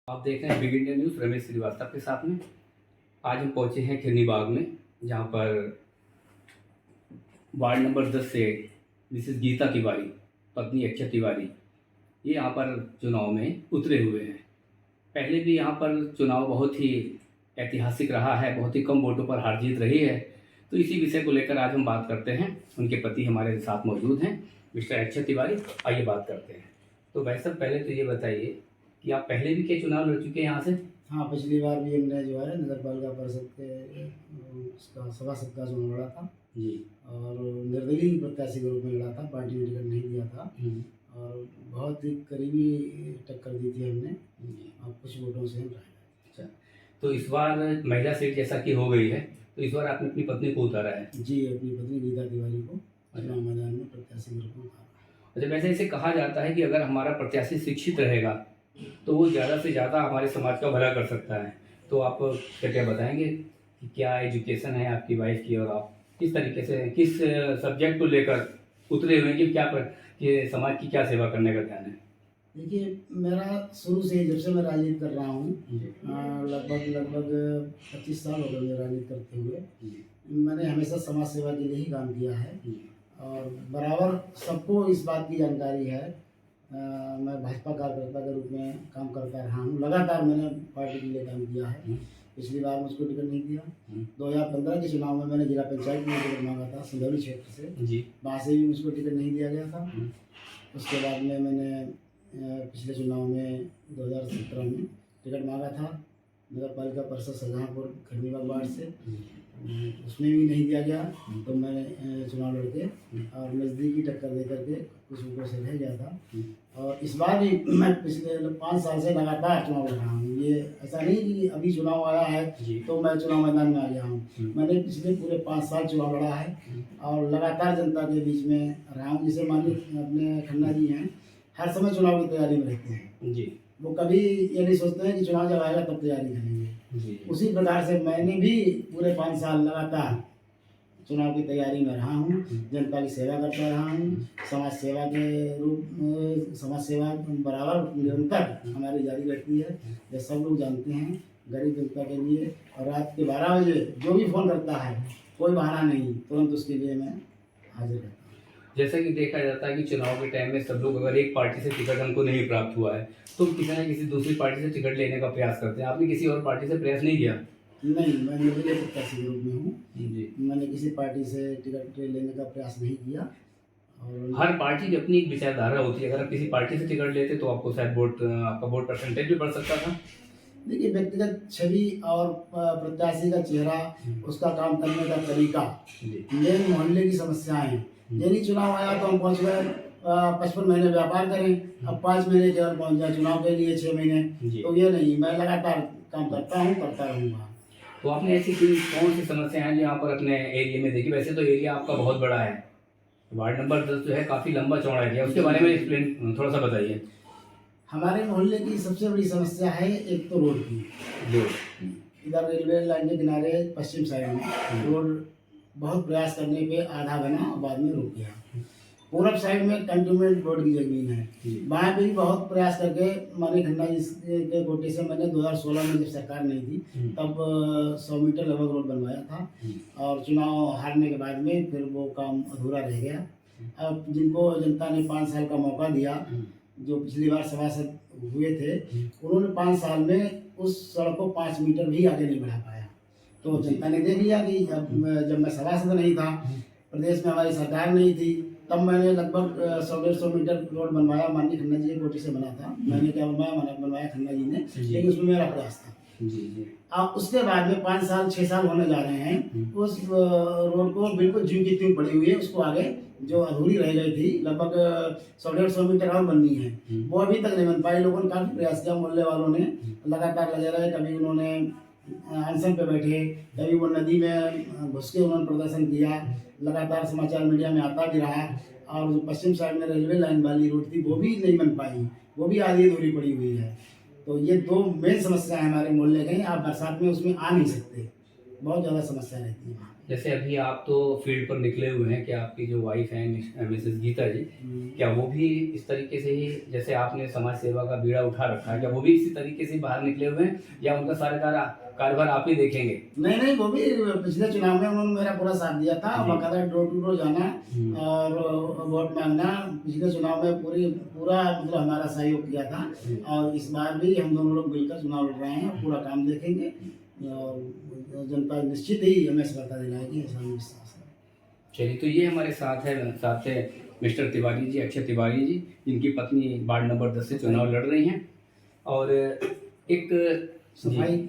आप देख रहे हैं big India news Ramesh Srivastava के साथ में। आज हम पहुंचे हैं खिरनी बाग में, जहां पर वार्ड नंबर 10 से मिसेस गीता तिवारी, पत्नी अक्षय तिवारी, ये यहाँ पर चुनाव में उतरे हुए हैं। पहले भी यहाँ पर चुनाव बहुत ही ऐतिहासिक रहा है, बहुत ही कम वोटों पर हार जीत रही है। तो इसी विषय को लेकर आज हम बात करते हैं। उनके पति हमारे साथ मौजूद हैं, मिस्टर अक्षय तिवारी। आइए बात करते हैं। तो भाई साहब, पहले तो ये बताइए कि आप पहले भी क्या चुनाव लड़ चुके हैं यहाँ से? हाँ, पिछली बार भी हमने जो है नगर पालिका परिषद के उसका सभासद का चुनाव लड़ा था जी। और निर्दलीय प्रत्याशी के रूप में लड़ा था, पार्टी ने टिकट नहीं दिया था और बहुत ही करीबी टक्कर दी थी हमने और कुछ वोटों से हम रह गए। अच्छा, तो इस बार महिला सीट जैसा कि हो गई है, तो इस बार आपने अपनी पत्नी को उतारा है? जी, अपनी पत्नी गीता तिवारी को चुनाव मैदान में प्रत्याशी के रूप में उतारा। अच्छा, वैसे इसे कहा जाता है कि अगर हमारा प्रत्याशी शिक्षित रहेगा तो वो ज़्यादा से ज़्यादा हमारे समाज का भला कर सकता है। तो आप क्या बताएंगे कि क्या एजुकेशन है आपकी वाइफ की, और आप किस तरीके से, किस सब्जेक्ट को लेकर उतरे हुए हैं कि समाज की क्या सेवा करने का ध्यान है? देखिए, मेरा शुरू से ही, जब से मैं राजनीति कर रहा हूँ, लगभग 25 साल हो गए मुझे राजनीति करते हुए। मैंने हमेशा समाज सेवा के लिए ही काम किया है और बराबर सबको इस बात की जानकारी है। मैं भाजपा कार्यकर्ता के रूप में काम करता रहा हूँ। लगातार मैंने पार्टी के लिए काम किया है। पिछली बार मुझको टिकट नहीं दिया। 2015 के चुनाव में मैंने जिला पंचायत में टिकट मांगा था, सिंधौली क्षेत्र से जी। वहाँ से भी मुझको टिकट नहीं दिया गया था। उसके बाद में मैंने पिछले चुनाव में 2017 में टिकट मांगा था नगर पालिका परिषद शाहजहाँपुर खिरनी बाग वार्ड से, उसमें भी नहीं दिया गया। तो मैंने चुनाव लड़के और नज़दीकी टक्कर दे करके कुछ वोटों से रह गया था। और इस बार भी मैं पिछले 5 साल से लगातार चुनाव लड़ रहा हूँ। ये ऐसा नहीं कि अभी चुनाव आया है तो मैं चुनाव मैदान में आ गया हूँ। मैंने पिछले पूरे 5 साल चुनाव लड़ा है और लगातार जनता के बीच में रहा हूँ। जैसे माननीय अपने खन्ना जी हैं, हर समय चुनाव की तैयारी में रहते हैं जी। वो कभी ये नहीं सोचते हैं कि चुनाव जब आएगा तब तैयारी करेंगे जी। उसी प्रकार से मैंने भी पूरे 5 साल लगातार चुनाव की तैयारी में रहा हूँ, जनता की सेवा करता रहा हूँ। समाज सेवा के रूप में समाज सेवा बराबर निरंतर हमारी जारी रहती है, ये सब लोग जानते हैं। गरीब जनता के लिए और रात के 12 बजे जो भी फ़ोन करता है, कोई बहाना नहीं, तुरंत उसके लिए मैं हाजिर रहता हूँ। जैसा कि देखा जाता है कि चुनाव के टाइम में सब लोग, अगर एक पार्टी से टिकट हमको नहीं प्राप्त हुआ है तो किसी न किसी दूसरी पार्टी से टिकट लेने का प्रयास करते हैं। आपने किसी और पार्टी से प्रयास नहीं किया? नहीं, मैं निर्दलीय प्रत्याशी के रूप में हूँ जी। मैंने किसी पार्टी से टिकट लेने का प्रयास नहीं किया। और हर पार्टी की अपनी एक विचारधारा होती है। अगर आप किसी पार्टी से टिकट लेते तो आपको शायद आपका वोट परसेंटेज भी बढ़ सकता था। देखिए, व्यक्तिगत छवि और प्रत्याशी का चेहरा, उसका काम करने का तरीका, मेन मोहल्ले की समस्याएं। यदि चुनाव आया तो हम पहुँच गए 55 महीने व्यापार करें, अब 5 महीने केवल पहुँच जाए चुनाव के लिए, 6 महीने, तो ये नहीं। मैं लगातार काम करता हूँ, करता रहूँगा। तो आपने ऐसी कौन सी समस्याएं हैं जो यहाँ पर अपने एरिया में देखी? वैसे तो एरिया आपका बहुत बड़ा है, वार्ड नंबर 10 जो है काफ़ी लंबा चौड़ा एरिया, उसके बारे में एक्सप्लेन थोड़ा सा बताइए। हमारे मोहल्ले की सबसे बड़ी समस्या है एक तो रोड की। इधर रेलवे लाइन के किनारे पश्चिम साइड में रोड बहुत प्रयास करने पे आधा बना और बाद में रुक गया। पूरब साइड में कंटोनमेंट बोर्ड की ज़मीन है, वहाँ पे भी बहुत प्रयास करके माननीय खन्ना जी के कोटे से मैंने 2016 में, जब सरकार नहीं थी तब 100 मीटर लगभग रोड बनवाया था और चुनाव हारने के बाद में फिर वो काम अधूरा रह गया। अब जिनको जनता ने 5 साल का मौका दिया, जो पिछली बार सभासद हुए थे, उन्होंने 5 साल में उस सड़क को 5 मीटर भी आगे नहीं बढ़ा पाया। तो जनता ने देख लिया कि जब मैं सभासद नहीं था, प्रदेश में हमारी सरकार नहीं थी, तब मैंने लगभग 100-150 मीटर रोड बनवाया। माननीय खन्ना जी के कोटे से बना था। मैंने क्या बनवाया खन्ना जी ने, लेकिन उसमें मेरा प्रयास था जी। अब उसके बाद में 5 साल 6 साल होने जा रहे हैं, उस रोड को बिल्कुल ज्यों की त्यों पड़ी हुई है। उसको आगे जो अधूरी रह गई थी, लगभग 100-150 मीटर और बननी है, वो अभी तक नहीं बन पाई। लोगों ने काफ़ी प्रयास किया, मोहल्ले वालों ने लगातार लगे रहे। कभी उन्होंने अनशन पे बैठे, कभी वो नदी में घुस के उन्होंने प्रदर्शन किया, लगातार समाचार मीडिया में आता भी रहा। और जो पश्चिम साइड में रेलवे लाइन वाली रोड थी, वो भी नहीं बन पाई, वो भी आधी अधूरी पड़ी हुई है। तो ये 2 मेन समस्या है हमारे मोहल्ले की। आप बरसात में उसमें आ नहीं सकते, बहुत ज़्यादा समस्या रहती है वहाँ। जैसे अभी आप तो फील्ड पर निकले हुए हैं, कि आपकी जो वाइफ हैं मिसेस गीता जी, क्या वो भी इस तरीके से ही, जैसे आपने समाज सेवा का बीड़ा उठा रखा है, क्या वो भी इसी तरीके से बाहर निकले हुए हैं, या उनका सारा कार्यभार आप ही देखेंगे? नहीं नहीं, वो भी पिछले चुनाव में उन्होंने मेरा पूरा साथ दिया था, जी। बाकायदा डोर टू डोर जाना और वोट मांगना। पिछले चुनाव में पूरा मतलब हमारा सहयोग किया था, और इस बार भी हम दोनों लोग मिलकर चुनाव लड़ रहे हैं, पूरा काम देखेंगे और जनता निश्चित ही हमें सफलता दिलाएगी, ऐसा हमें विश्वास है। चलिए, तो ये हमारे साथ है मिस्टर तिवारी जी, अक्षय तिवारी जी, जिनकी पत्नी वार्ड नंबर 10 से चुनाव लड़ रही हैं। और एक सफाई,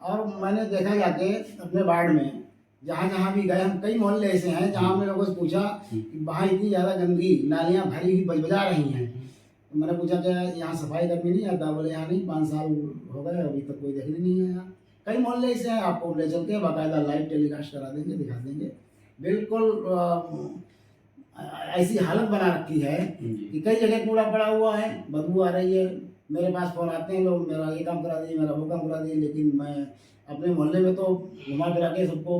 और मैंने देखा जाके अपने वार्ड में जहाँ जहाँ भी गए, हम कई मोहल्ले ऐसे हैं जहाँ हमने लोगों से पूछा कि वहाँ इतनी ज़्यादा गंदगी, नालियाँ भरी हुई बजबजा रही हैं, तो मैंने पूछा क्या यहाँ सफाई कर्मी नहीं आता? बोले यहाँ नहीं, 5 साल हो गए, अभी तक कोई देखने नहीं है यहाँ। कई मोहल्ले ऐसे हैं, आपको ले चल के बाकायदा लाइव टेलीकास्ट करा देंगे, दिखा देंगे। बिल्कुल ऐसी हालत बना रखी है कि कई जगह कूड़ा पड़ा हुआ है, बदबू आ रही है। मेरे पास फ़ोन आते हैं लोग, मेरा ये काम करा दीजिए, मेरा वो काम करा दीजिए, लेकिन मैं अपने मोहल्ले में तो घुमा फिरा के सबको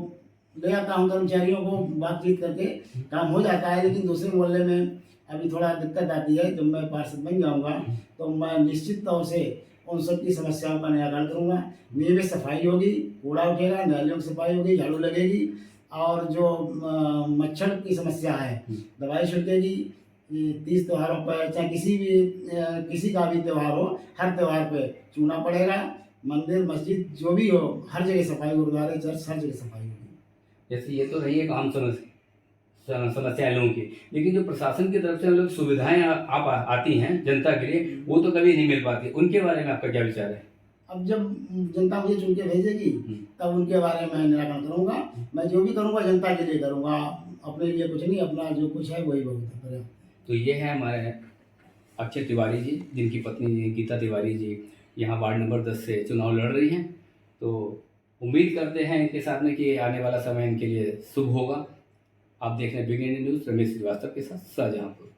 ले आता हूँ, कर्मचारियों को बातचीत करके काम हो जाता है। लेकिन दूसरे मोहल्ले में अभी थोड़ा दिक्कत आती है। जब मैं पार्षद बन जाऊँगा तो मैं निश्चित तौर से उन सब की समस्याओं का निराकरण करूँगा। नियमित सफाई होगी, कूड़ा उठेगा, नालियों की सफाई होगी, झाड़ू लगेगी, और जो मच्छर की समस्या है दवाई छिड़केगी। 30 त्योहारों पर, चाहे किसी का भी त्यौहार हो, हर त्यौहार पे चूना पड़ेगा। मंदिर मस्जिद जो भी हो, हर जगह सफाई, गुरुद्वारे चर्च हर जगह सफाई होगी। जैसे ये तो रही एक आम समस्या लोगों की, लेकिन जो प्रशासन की तरफ से हम लोग सुविधाएं आप आती हैं जनता के लिए, वो तो कभी नहीं मिल पाती। उनके बारे में आपका क्या विचार है? अब जब जनता मुझे चुन के भेजेगी तब उनके बारे में मैं निराकरण करूँगा। मैं जो भी करूँगा जनता के लिए करूँगा, अपने लिए कुछ नहीं, अपना जो कुछ है वही बहुत है, पर्याप्त। तो ये है हमारे अक्षय तिवारी जी, जिनकी पत्नी गीता तिवारी जी यहाँ वार्ड नंबर 10 से चुनाव लड़ रही हैं। तो उम्मीद करते हैं इनके साथ में कि आने वाला समय इनके लिए शुभ होगा। आप देख रहे हैं big India news, Ramesh Srivastava के साथ, शाहजहाँपुर।